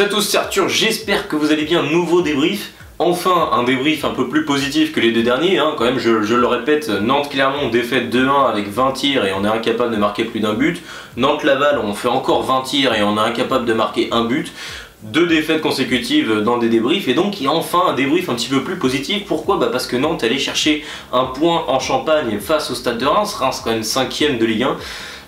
Salut à tous, c'est Arthur, j'espère que vous allez bien. Nouveau débrief. Enfin, un débrief un peu plus positif que les deux derniers, hein. Quand même, je le répète, Nantes-Clermont défaite 2-1 avec 20 tirs et on est incapable de marquer plus d'un but. Nantes-Laval, on fait encore 20 tirs et on est incapable de marquer un but. Deux défaites consécutives dans des débriefs et donc il y a enfin un débrief un petit peu plus positif. Pourquoi? Parce que Nantes allait chercher un point en Champagne face au Stade de Reims. Reims quand même 5e de Ligue 1.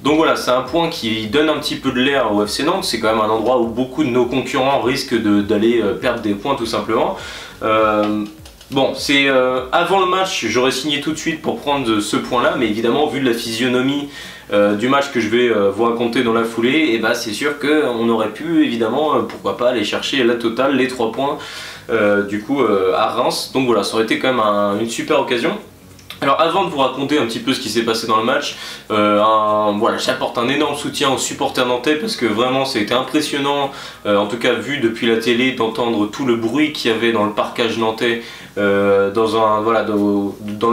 Donc voilà, c'est un point qui donne un petit peu de l'air au FC Nantes. C'est quand même un endroit où beaucoup de nos concurrents risquent d'aller perdre des points tout simplement. Bon, c'est avant le match, j'aurais signé tout de suite pour prendre ce point-là, mais évidemment, vu de la physionomie du match que je vais vous raconter dans la foulée, et bah c'est sûr qu'on aurait pu évidemment, pourquoi pas, aller chercher la totale, les 3 points du coup à Reims. Donc voilà, ça aurait été quand même une super occasion. Alors avant de vous raconter un petit peu ce qui s'est passé dans le match, voilà, j'apporte un énorme soutien aux supporters nantais parce que vraiment ça a été impressionnant, en tout cas vu depuis la télé, d'entendre tout le bruit qu'il y avait dans le parcage nantais, dans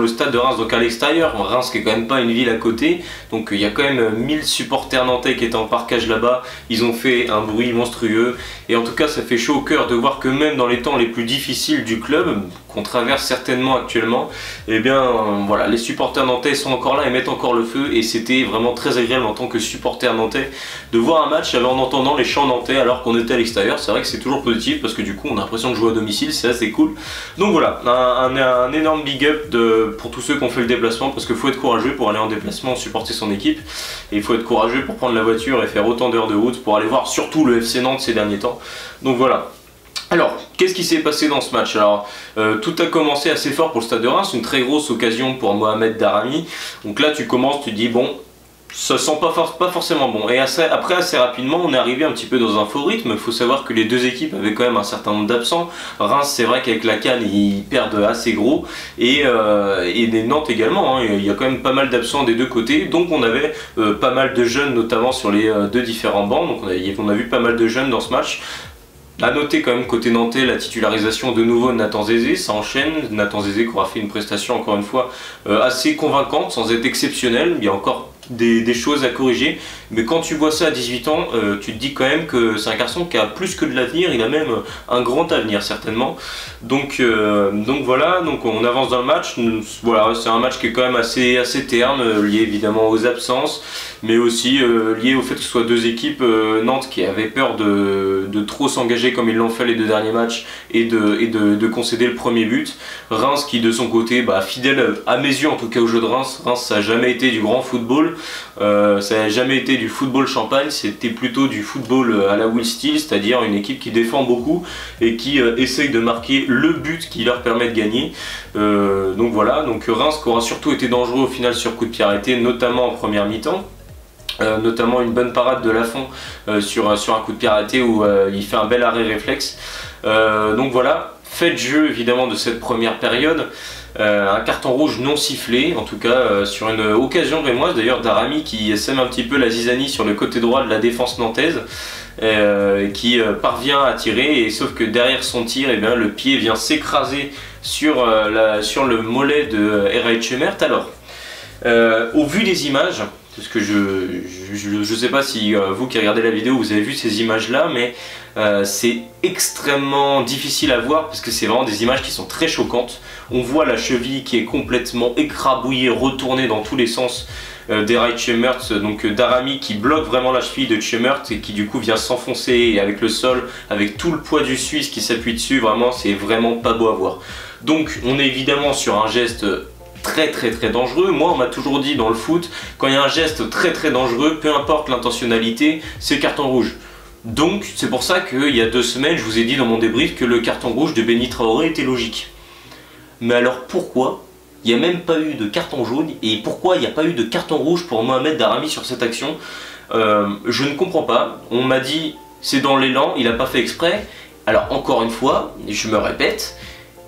le stade de Reims, donc à l'extérieur. Reims qui est quand même pas une ville à côté, donc il y a quand même 1000 supporters nantais qui étaient en parcage là-bas. Ils ont fait un bruit monstrueux et en tout cas ça fait chaud au cœur de voir que même dans les temps les plus difficiles du club, qu'on traverse certainement actuellement, et bien voilà, les supporters nantais sont encore là et mettent encore le feu et c'était vraiment très agréable en tant que supporter nantais de voir un match en entendant les chants nantais alors qu'on était à l'extérieur. C'est vrai que c'est toujours positif parce que du coup on a l'impression de jouer à domicile, c'est assez cool. Donc voilà, un énorme big up pour tous ceux qui ont fait le déplacement parce qu'il faut être courageux pour aller en déplacement, supporter son équipe, et il faut être courageux pour prendre la voiture et faire autant d'heures de route pour aller voir surtout le FC Nantes ces derniers temps. Donc voilà. Alors, qu'est-ce qui s'est passé dans ce match? Alors, tout a commencé assez fort pour le Stade de Reims, une très grosse occasion pour Mohamed Daramy. Donc là, tu commences, tu te dis, bon, ça sent pas forcément bon. Et après, assez rapidement, on est arrivé un petit peu dans un faux rythme. Il faut savoir que les deux équipes avaient quand même un certain nombre d'absents. Reims, c'est vrai qu'avec la CAN, ils perdent assez gros. Et les Nantes également, hein. Il y a quand même pas mal d'absents des deux côtés. Donc on avait pas mal de jeunes, notamment sur les deux différents bancs. Donc on a vu pas mal de jeunes dans ce match. A noter quand même côté nantais la titularisation de nouveau de Nathan Zézé, ça enchaîne. Nathan Zézé qui aura fait une prestation encore une fois assez convaincante sans être exceptionnelle. Il y a encore des choses à corriger, mais quand tu vois ça à 18 ans, tu te dis quand même que c'est un garçon qui a plus que de l'avenir, il a même un grand avenir certainement. Donc voilà, donc on avance dans le match. Voilà, c'est un match qui est quand même assez terne, lié évidemment aux absences, mais aussi lié au fait que ce soit deux équipes, Nantes qui avaient peur de trop s'engager comme ils l'ont fait les deux derniers matchs et de concéder le premier but. Reims qui de son côté, fidèle à mes yeux en tout cas au jeu de Reims, ça n'a jamais été du grand football. Ça n'a jamais été du football champagne, c'était plutôt du football à la Will Steele, c'est-à-dire une équipe qui défend beaucoup et qui essaye de marquer le but qui leur permet de gagner. Donc voilà, donc Reims qui aura surtout été dangereux au final sur coup de pied arrêté, notamment en première mi-temps. Notamment une bonne parade de Lafont sur un coup de pied arrêté où il fait un bel arrêt réflexe. Donc voilà, fait de jeu évidemment de cette première période. Un carton rouge non sifflé, en tout cas sur une occasion rémoise d'ailleurs, Daramy qui sème un petit peu la zizanie sur le côté droit de la défense nantaise, qui parvient à tirer, et sauf que derrière son tir, le pied vient s'écraser sur le mollet de Eraït Chemert. Alors, au vu des images, parce que je sais pas si vous qui regardez la vidéo vous avez vu ces images là, mais c'est extrêmement difficile à voir parce que c'est vraiment des images qui sont très choquantes. On voit la cheville qui est complètement écrabouillée, retournée dans tous les sens d'Eraït Chemert, donc Daramy qui bloque vraiment la cheville de Chemert et qui du coup vient s'enfoncer avec le sol, avec tout le poids du Suisse qui s'appuie dessus. Vraiment, c'est vraiment pas beau à voir. Donc on est évidemment sur un geste très dangereux. Moi on m'a toujours dit dans le foot, quand il y a un geste très dangereux, peu importe l'intentionnalité, c'est carton rouge. Donc c'est pour ça qu'il y a 2 semaines je vous ai dit dans mon débrief que le carton rouge de Béni Traoré était logique. Mais alors pourquoi il n'y a même pas eu de carton jaune et pourquoi il n'y a pas eu de carton rouge pour Mohamed Daramy sur cette action? Je ne comprends pas. On m'a dit c'est dans l'élan, il n'a pas fait exprès. Alors encore une fois, je me répète,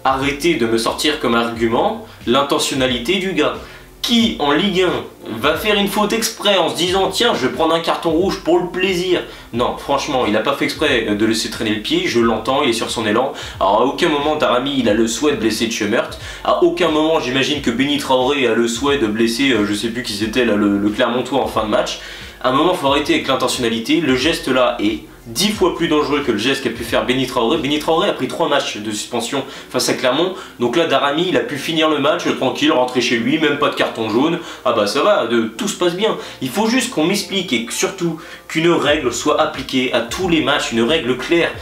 arrêtez de me sortir comme argument l'intentionnalité du gars. Qui en Ligue 1 va faire une faute exprès en se disant tiens je vais prendre un carton rouge pour le plaisir? Non, franchement il n'a pas fait exprès de laisser traîner le pied, je l'entends, il est sur son élan. Alors à aucun moment Daramy il a le souhait de blesser Chemert, à aucun moment j'imagine que Béni Traoré a le souhait de blesser je sais plus qui c'était là, le Clermontois en fin de match. À un moment il faut arrêter avec l'intentionnalité, le geste là est 10 fois plus dangereux que le geste qu'a pu faire Béni Traoré. Béni Traoré a pris 3 matchs de suspension face à Clermont, donc là Daramy il a pu finir le match tranquille, rentrer chez lui, même pas de carton jaune, ah bah ça va, tout se passe bien. Il faut juste qu'on m'explique et surtout qu'une règle soit appliquée à tous les matchs, une règle claire.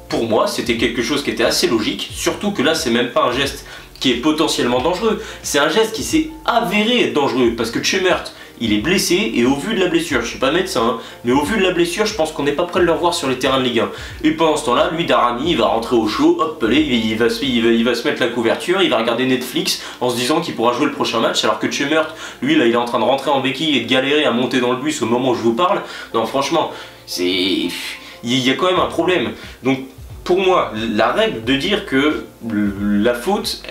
Pour moi c'était quelque chose qui était assez logique, surtout que là c'est même pas un geste qui est potentiellement dangereux, c'est un geste qui s'est avéré être dangereux, parce que Tchemert il est blessé et au vu de la blessure, je suis pas médecin, hein, mais au vu de la blessure, je pense qu'on n'est pas prêt de le revoir sur les terrains de Ligue 1. Et pendant ce temps-là, lui, Daramy, il va rentrer au chaud, hop, allez, il va se mettre la couverture, il va regarder Netflix en se disant qu'il pourra jouer le prochain match, alors que Tchemert, lui, là, il est en train de rentrer en béquille et de galérer à monter dans le bus au moment où je vous parle. Non, franchement, il y a quand même un problème. Donc, pour moi, la règle de dire que la faute,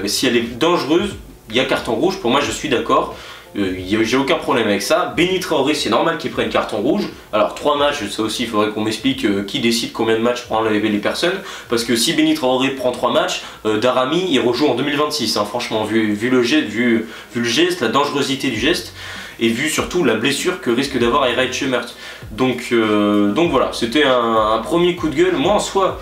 si elle est dangereuse, il y a carton rouge, pour moi, je suis d'accord. J'ai aucun problème avec ça. Béni Traoré, c'est normal qu'il prenne carton rouge. Alors 3 matchs, ça aussi il faudrait qu'on m'explique qui décide combien de matchs pour enlever les personnes. Parce que si Béni Traoré prend 3 matchs, Daramy il rejoue en 2026. Hein, franchement, vu le geste, la dangerosité du geste, et vu surtout la blessure que risque d'avoir Eray Tchemert. Donc voilà, c'était un premier coup de gueule. Moi en soi,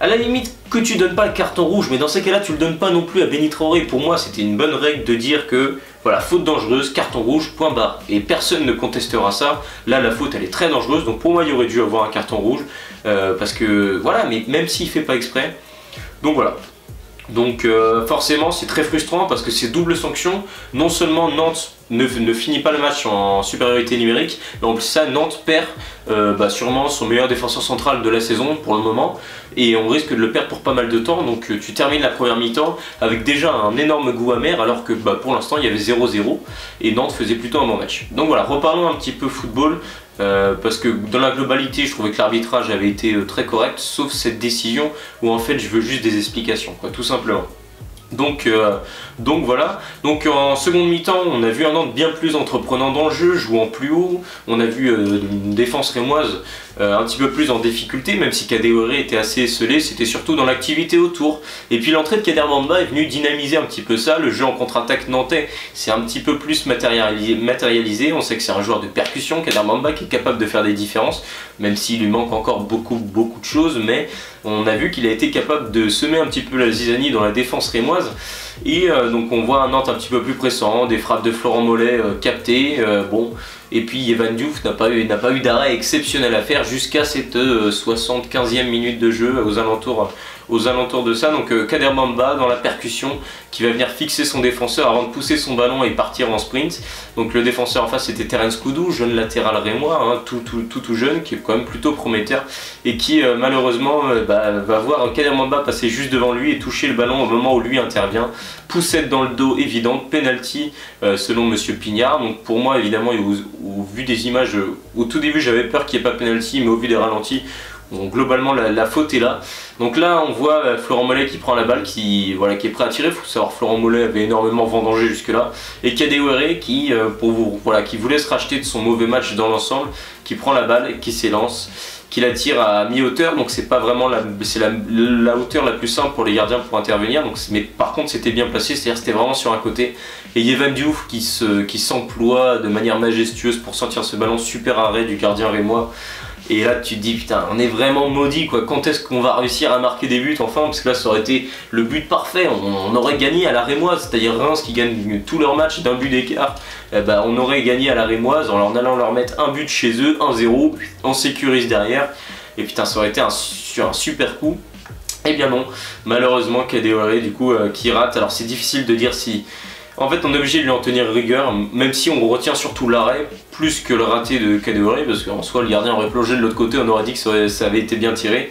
à la limite que tu donnes pas le carton rouge, mais dans ces cas-là tu le donnes pas non plus à Béni Traoré. Pour moi c'était une bonne règle de dire que voilà, faute dangereuse, carton rouge, point barre. Et personne ne contestera ça. Là la faute elle est très dangereuse, donc pour moi il aurait dû avoir un carton rouge, parce que voilà, mais même s'il fait pas exprès. Donc voilà. Donc forcément c'est très frustrant parce que c'est double sanction. Non seulement Nantes ne finit pas le match en supériorité numérique, mais en plus ça, Nantes perd sûrement son meilleur défenseur central de la saison pour le moment, et on risque de le perdre pour pas mal de temps. Donc tu termines la première mi-temps avec déjà un énorme goût amer, alors que pour l'instant il y avait 0-0 et Nantes faisait plutôt un bon match. Donc voilà, reparlons un petit peu football. Parce que dans la globalité je trouvais que l'arbitrage avait été très correct, sauf cette décision où en fait je veux juste des explications, quoi, tout simplement. Donc voilà, donc en seconde mi-temps on a vu un Nantes bien plus entreprenant dans le jeu, jouant plus haut, on a vu une défense rémoise un petit peu plus en difficulté, même si Kadewere était assez esselé, c'était surtout dans l'activité autour. Et puis l'entrée de Kader Bamba est venue dynamiser un petit peu ça, le jeu en contre-attaque nantais c'est un petit peu plus matérialisé, on sait que c'est un joueur de percussion, Kader Bamba, qui est capable de faire des différences, même s'il lui manque encore beaucoup de choses, mais on a vu qu'il a été capable de semer un petit peu la zizanie dans la défense rémoise. Et donc on voit un Nantes un petit peu plus pressant, des frappes de Florent Mollet captées, bon. Et puis Evan Diouf n'a pas eu d'arrêt exceptionnel à faire jusqu'à cette 75e minute de jeu aux alentours de ça. Donc Kader Bamba dans la percussion qui va venir fixer son défenseur avant de pousser son ballon et partir en sprint. Donc le défenseur en face c'était Terence Koudou, jeune latéral rémois, hein, tout jeune, qui est quand même plutôt prometteur et qui malheureusement va voir Kader Bamba passer juste devant lui et toucher le ballon au moment où lui intervient. Poussette dans le dos évidente, penalty selon Monsieur Pignard. Donc pour moi évidemment, au vu des images, au tout début j'avais peur qu'il n'y ait pas penalty, mais au vu des ralentis, donc globalement la faute est là. Donc là on voit Florent Mollet qui prend la balle, qui est prêt à tirer. Il faut savoir Florent Mollet avait énormément vendangé jusque là. Et Kadewere qui voulait se racheter de son mauvais match dans l'ensemble, qui prend la balle et qui s'élance, qui la tire à mi-hauteur. Donc c'est pas vraiment la hauteur la plus simple pour les gardiens pour intervenir. Donc, mais par contre c'était bien placé, c'est-à-dire c'était vraiment sur un côté. Et Evan Diouf qui s'emploie de manière majestueuse pour sortir ce ballon, super arrêt du gardien rémois. Et là tu te dis putain, on est vraiment maudit quoi, quand est-ce qu'on va réussir à marquer des buts enfin, parce que là ça aurait été le but parfait, on aurait gagné à la rémoise, c'est-à-dire Reims qui gagne tous leurs matchs d'un but d'écart, on aurait gagné à la rémoise en allant leur mettre un but chez eux, 1-0, on sécurise derrière, et putain ça aurait été un super coup. Et bien non, malheureusement Kadewere du coup qui rate. Alors c'est difficile de dire si... En fait on est obligé de lui en tenir rigueur, même si on retient surtout l'arrêt, plus que le raté de Kadewere, parce qu'en soi le gardien aurait plongé de l'autre côté, on aurait dit que ça avait été bien tiré.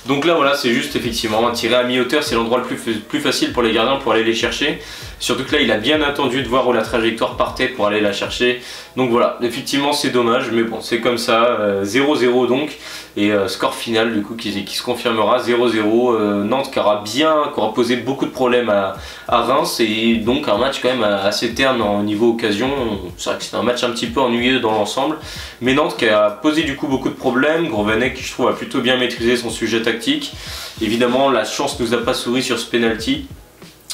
Donc là voilà, c'est juste effectivement tirer à mi-hauteur, c'est l'endroit le plus facile pour les gardiens pour aller les chercher. Surtout que là il a bien attendu de voir où la trajectoire partait pour aller la chercher. Donc voilà, effectivement c'est dommage, mais bon c'est comme ça, 0-0 donc. Et score final du coup qui se confirmera, 0-0, Nantes qui aura posé beaucoup de problèmes à Reims, et donc un match quand même assez terne au niveau occasion. C'est vrai que c'est un match un petit peu ennuyeux dans l'ensemble, mais Nantes qui a posé du coup beaucoup de problèmes. Gourvenec qui je trouve a plutôt bien maîtrisé son sujet tactique. Évidemment la chance nous a pas souri sur ce penalty.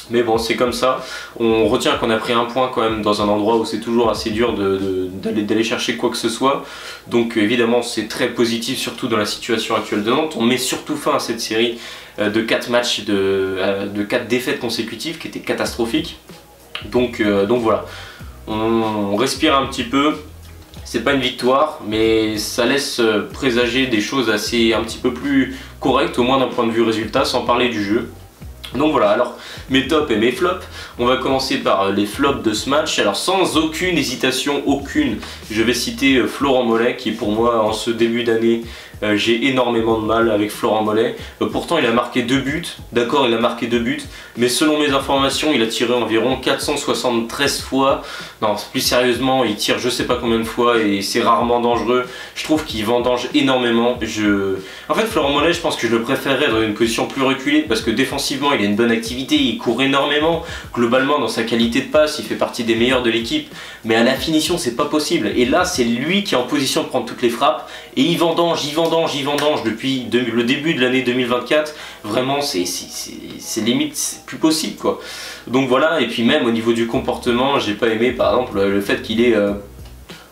Mais bon, c'est comme ça. On retient qu'on a pris un point quand même dans un endroit où c'est toujours assez dur d'aller chercher quoi que ce soit. Donc évidemment, c'est très positif, surtout dans la situation actuelle de Nantes. On met surtout fin à cette série de 4 matchs, de 4 défaites consécutives qui étaient catastrophiques. Donc voilà, on respire un petit peu. C'est pas une victoire, mais ça laisse présager des choses un petit peu plus correctes, au moins d'un point de vue résultat, sans parler du jeu. Donc voilà, alors mes tops et mes flops. On va commencer par les flops de ce match. Alors sans aucune hésitation, aucune, je vais citer Florent Mollet qui pour moi en ce début d'année, j'ai énormément de mal avec Florent Mollet. Pourtant il a marqué 2 buts, d'accord, il a marqué 2 buts, mais selon mes informations il a tiré environ 473 fois. Non, plus sérieusement, il tire je sais pas combien de fois et c'est rarement dangereux. Je trouve qu'il vendange énormément. En fait Florent Mollet, je pense que je le préférerais dans une position plus reculée parce que défensivement il a une bonne activité, il court énormément. Globalement dans sa qualité de passe, il fait partie des meilleurs de l'équipe, mais à la finition c'est pas possible. Et là c'est lui qui est en position de prendre toutes les frappes et il vendange depuis le début de l'année 2024. Vraiment c'est limite c'est plus possible quoi. Donc voilà, et puis même au niveau du comportement, j'ai pas aimé par exemple le fait qu'il ait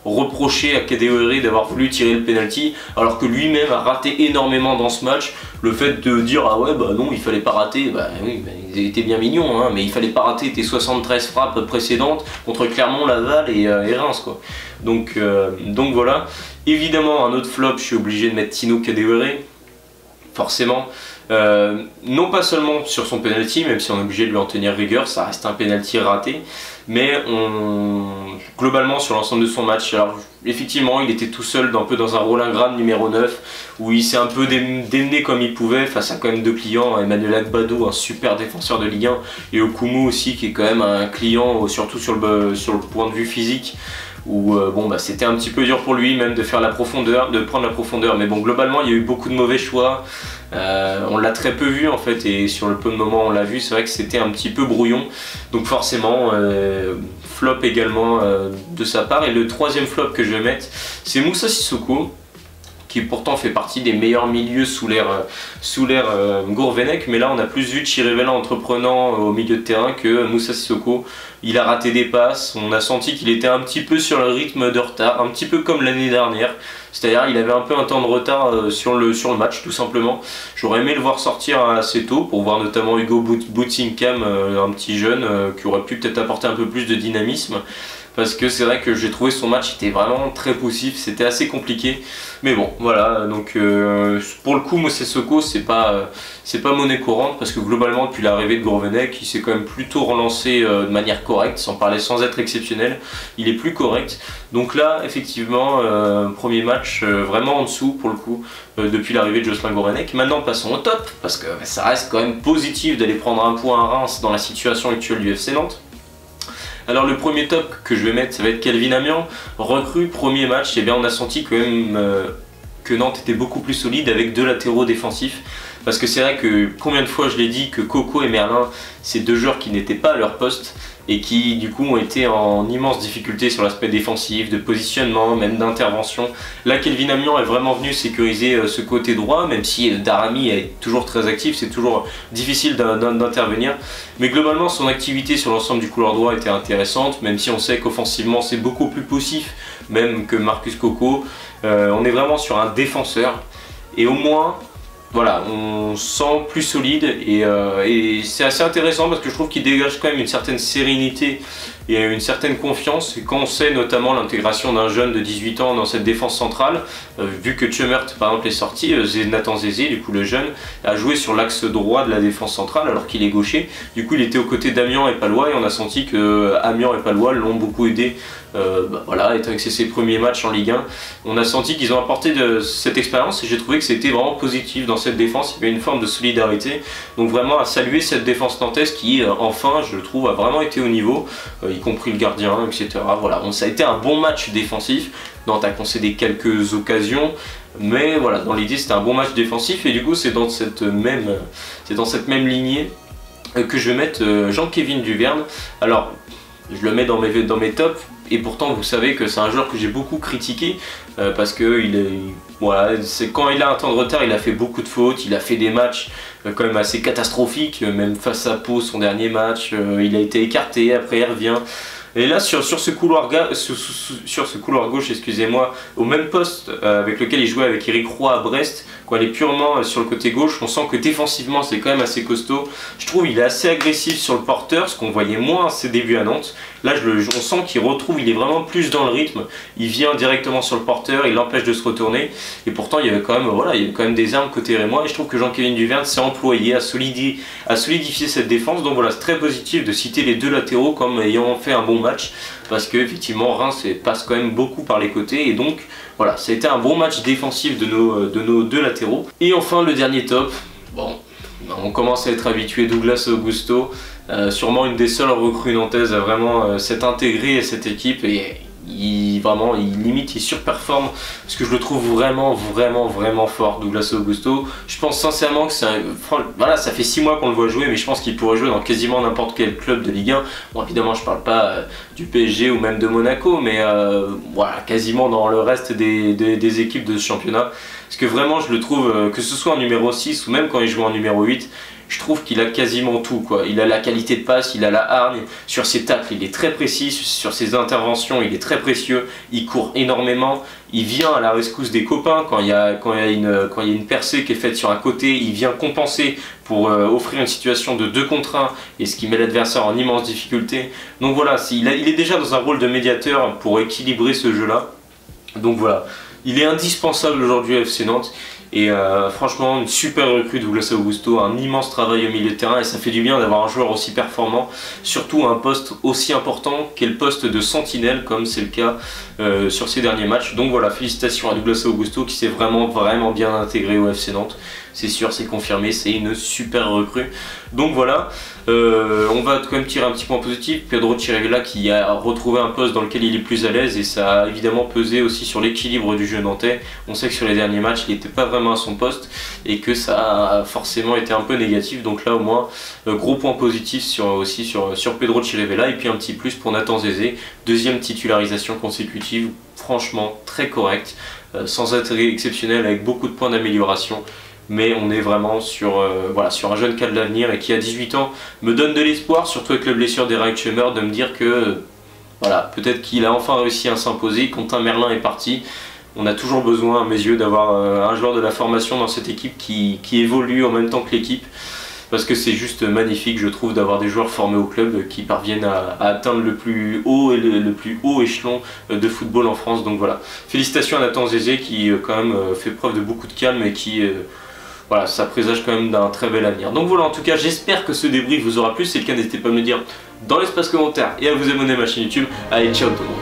reproché à Kadewere d'avoir voulu tirer le penalty alors que lui-même a raté énormément dans ce match. Le fait de dire ah ouais bah non il fallait pas rater, bah oui bah, ils étaient bien mignons hein, mais il fallait pas rater tes 73 frappes précédentes contre Clermont, Laval et Reims quoi. Donc voilà. Évidemment un autre flop, je suis obligé de mettre Tino Kadewere, forcément. Non pas seulement sur son penalty, même si on est obligé de lui en tenir rigueur, ça reste un penalty raté, mais globalement sur l'ensemble de son match, alors effectivement il était tout seul un peu dans un rôle ingrat numéro 9, où il s'est un peu démené comme il pouvait face à quand même 2 clients, Emmanuel Agbado, un super défenseur de Ligue 1, et Okumu aussi qui est quand même un client, surtout sur le point de vue physique, où bon bah c'était un petit peu dur pour lui même de faire la profondeur, de prendre la profondeur, mais bon globalement il y a eu beaucoup de mauvais choix. On l'a très peu vu en fait et sur le peu de moments on l'a vu, c'est vrai que c'était un petit peu brouillon, donc forcément flop également de sa part. Et le troisième flop que je vais mettre, c'est Moussa Sissoko, qui pourtant fait partie des meilleurs milieux sous l'ère Gourvenec, mais là on a plus vu de Chirivella entreprenant au milieu de terrain que Moussa Sissoko. Il a raté des passes, on a senti qu'il était un petit peu sur le rythme de retard, un petit peu comme l'année dernière, c'est-à-dire il avait un peu un temps de retard sur le match tout simplement. J'aurais aimé le voir sortir assez tôt pour voir notamment Hugo Boutsingham, un petit jeune qui aurait pu peut-être apporter un peu plus de dynamisme. Parce que c'est vrai que j'ai trouvé son match était vraiment très poussif, c'était assez compliqué. Mais bon, voilà, donc pour le coup, Moussa Sissoko, c'est pas monnaie courante, parce que globalement, depuis l'arrivée de Gourvenec, il s'est quand même plutôt relancé de manière correcte, sans être exceptionnel, il est plus correct. Donc là, effectivement, premier match vraiment en dessous, pour le coup, depuis l'arrivée de Jocelyn Gourvenec. Maintenant, passons au top, parce que ça reste quand même positif d'aller prendre un point à Reims dans la situation actuelle du FC Nantes. Alors le premier top que je vais mettre, ça va être Kelvin Amian, recrue, premier match, et bien on a senti quand même que Nantes était beaucoup plus solide avec 2 latéraux défensifs. Parce que c'est vrai que combien de fois je l'ai dit que Coco et Merlin, c'est 2 joueurs qui n'étaient pas à leur poste et qui du coup ont été en immense difficulté sur l'aspect défensif, de positionnement, même d'intervention. Là Kelvin Amian est vraiment venu sécuriser ce côté droit, même si Daramy est toujours très actif, c'est toujours difficile d'intervenir. Mais globalement son activité sur l'ensemble du couloir droit était intéressante, même si on sait qu'offensivement c'est beaucoup plus poussif, même que Marcus Coco. On est vraiment sur un défenseur et au moins voilà, on sent plus solide et c'est assez intéressant parce que je trouve qu'il dégage quand même une certaine sérénité et une certaine confiance. Et quand on sait notamment l'intégration d'un jeune de 18 ans dans cette défense centrale, vu que Tchemert par exemple est sorti, Nathan Zézé, du coup le jeune, a joué sur l'axe droit de la défense centrale alors qu'il est gaucher. Du coup il était aux côtés d'Amiens et Palois et on a senti que Amiens et Palois l'ont beaucoup aidé. Voilà, étant que c'est ses premiers matchs en Ligue 1, on a senti qu'ils ont apporté de cette expérience et j'ai trouvé que c'était vraiment positif dans cette défense. Il y avait une forme de solidarité, donc vraiment à saluer cette défense nantaise qui enfin je le trouve a vraiment été au niveau, y compris le gardien, etc. Voilà, bon, ça a été un bon match défensif. Nantes a concédé quelques occasions, mais voilà, dans l'idée c'était un bon match défensif et du coup c'est dans cette même lignée que je vais mettre Jean-Kévin Duverne. Alors je le mets dans mes tops. et pourtant vous savez que c'est un joueur que j'ai beaucoup critiqué parce que voilà, quand il a un temps de retard, il a fait beaucoup de fautes, il a fait des matchs quand même assez catastrophiques, même face à Pau, son dernier match, il a été écarté, après il revient. Et là sur ce couloir gauche, excusez-moi, au même poste avec lequel il jouait avec Eric Roy à Brest, quand il est purement sur le côté gauche, on sent que défensivement c'est quand même assez costaud. Je trouve il est assez agressif sur le porteur, ce qu'on voyait moins à ses débuts à Nantes. Là on sent qu'il retrouve, il est vraiment plus dans le rythme, il vient directement sur le porteur, il l'empêche de se retourner. Et pourtant il y avait quand même, voilà, il y avait quand même des armes côté rémois, et je trouve que Jean-Kévin Duverne s'est employé à solidifier cette défense. Donc voilà, c'est très positif de citer les deux latéraux comme ayant fait un bon match, parce que effectivement Reims passe quand même beaucoup par les côtés, et donc voilà, ça a été un bon match défensif de nos deux latéraux. Et enfin le dernier top, bon, on commence à être habitué, Douglas Augusto, sûrement une des seules recrues nantaises à vraiment s'être intégré à cette équipe, et il surperforme, parce que je le trouve vraiment fort, Douglas Augusto. Je pense sincèrement que voilà, ça fait 6 mois qu'on le voit jouer, mais je pense qu'il pourrait jouer dans quasiment n'importe quel club de Ligue 1. Bon, évidemment je parle pas du PSG ou même de Monaco, mais voilà, quasiment dans le reste des équipes de ce championnat, parce que vraiment je le trouve, que ce soit en numéro 6 ou même quand il joue en numéro 8, je trouve qu'il a quasiment tout, quoi. Il a la qualité de passe, il a la hargne, sur ses tacles il est très précis, sur ses interventions il est très précieux, il court énormément, il vient à la rescousse des copains quand il y a une percée qui est faite sur un côté, il vient compenser pour offrir une situation de 2 contre 1, et ce qui met l'adversaire en immense difficulté. Donc voilà, il est déjà dans un rôle de médiateur pour équilibrer ce jeu-là. Donc voilà, il est indispensable aujourd'hui à FC Nantes. Et franchement, une super recrue de Douglas Augusto, un immense travail au milieu de terrain, et ça fait du bien d'avoir un joueur aussi performant, surtout à un poste aussi important qu'est le poste de sentinelle, comme c'est le cas sur ces derniers matchs. Donc voilà, félicitations à Douglas Augusto qui s'est vraiment bien intégré au FC Nantes. C'est sûr, c'est confirmé, c'est une super recrue. Donc voilà, on va quand même tirer un petit point positif. Pedro Chirivella qui a retrouvé un poste dans lequel il est plus à l'aise, et ça a évidemment pesé aussi sur l'équilibre du jeu nantais. On sait que sur les derniers matchs il n'était pas vraiment à son poste, et que ça a forcément été un peu négatif. Donc là au moins, gros point positif sur Pedro Chirivella, et puis un petit plus pour Nathan Zézé, deuxième titularisation consécutive, franchement très correct, sans être exceptionnel, avec beaucoup de points d'amélioration. Mais on est vraiment sur un jeune cas de l'avenir, et qui à 18 ans me donne de l'espoir, surtout avec la blessure d'Eric Schemmer, de me dire que voilà, peut-être qu'il a enfin réussi à s'imposer. Quentin Merlin est parti. On a toujours besoin, à mes yeux, d'avoir un joueur de la formation dans cette équipe qui évolue en même temps que l'équipe, parce que c'est juste magnifique, je trouve, d'avoir des joueurs formés au club qui parviennent à atteindre le plus haut échelon de football en France. Donc voilà, félicitations à Nathan Zézé qui quand même fait preuve de beaucoup de calme, et qui voilà, ça présage quand même d'un très bel avenir. Donc voilà, en tout cas, j'espère que ce débrief vous aura plu. Si c'est le cas, n'hésitez pas à me le dire dans l'espace commentaire et à vous abonner à ma chaîne YouTube. Allez, ciao tout le monde.